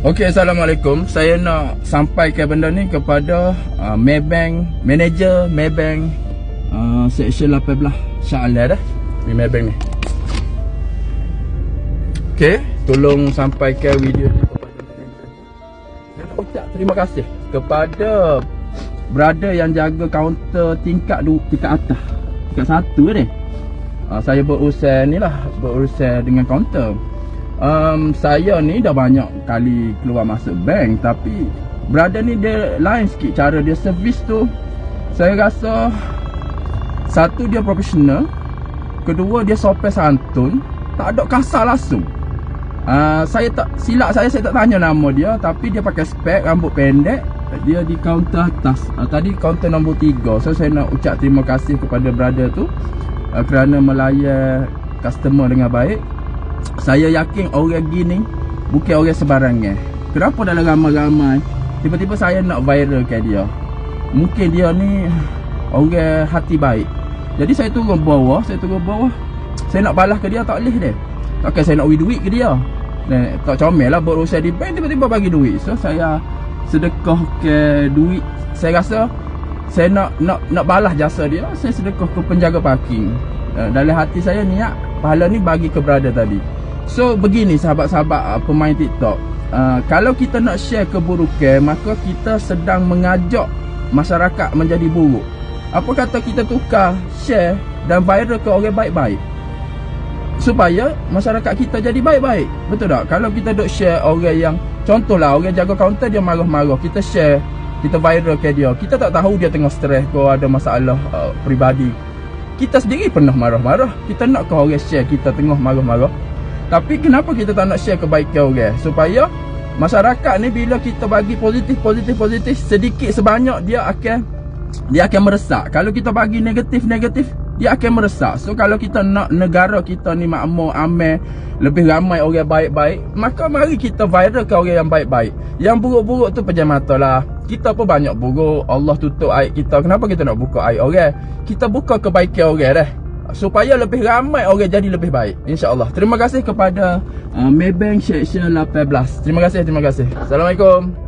Okey, Assalamualaikum. Saya nak sampaikan benda ni kepada Maybank, manager Maybank section 18 Shah Alam dah. Ni Maybank ni. Okey, tolong sampaikan video ni kepada manager. Saya nak ucap terima kasih kepada brother yang jaga kaunter tingkat atas. Tingkat 1 ni. Saya berurusan ni lah, berurusan dengan kaunter. Saya ni dah banyak kali keluar masuk bank, tapi brother ni dia lain sikit cara dia servis tu. Saya rasa satu, dia profesional. Kedua, dia sopan santun, tak ada kasar langsung. Saya tak silap saya tak tanya nama dia, tapi dia pakai spek, rambut pendek. Dia di kaunter atas, tadi kaunter nombor 3. So saya nak ucap terima kasih kepada brother tu kerana melayan customer dengan baik. Saya yakin orang gini bukan orang sebarangan. Kenapa dalam ramai-ramai tiba-tiba saya nak viral ke dia? Mungkin dia ni orang hati baik. Jadi saya turun bawah. Saya nak balas ke dia, tak boleh dia. Takkan saya nak bagi duit ke dia. Tak comel lah berusaha di bank, tiba-tiba bagi duit. So saya sedekah ke duit. Saya rasa saya nak balas jasa dia. Saya sedekah ke penjaga parking. Dalam hati saya niat pahala ni bagi ke brother tadi. So begini sahabat-sahabat pemain TikTok, kalau kita nak share keburukan, maka kita sedang mengajak masyarakat menjadi buruk. Apa kata kita tukar share dan viral ke orang baik-baik, supaya masyarakat kita jadi baik-baik. Betul tak? Kalau kita duk share orang yang, contohlah orang jaga kaunter dia marah-marah, kita share, kita viral ke dia, kita tak tahu dia tengah stres ke ada masalah peribadi. Kita sendiri pernah marah-marah. Kita nak ke orang share kita tengah marah-marah. Tapi kenapa kita tak nak share kebaikan orang? Supaya masyarakat ni bila kita bagi positif, sedikit sebanyak dia akan meresak. Kalau kita bagi negatif, dia akan meresak. So kalau kita nak negara kita ni makmur, aman, lebih ramai orang baik-baik, maka mari kita viral ke orang yang baik-baik. Yang buruk-buruk tu pejam mata lah. Kita pun banyak buruk, Allah tutup aib kita. Kenapa kita nak buka aib orang? Kita buka kebaikan orang dah, supaya lebih ramai orang jadi lebih baik, insya-Allah. Terima kasih kepada Maybank section 18. Terima kasih. Assalamualaikum.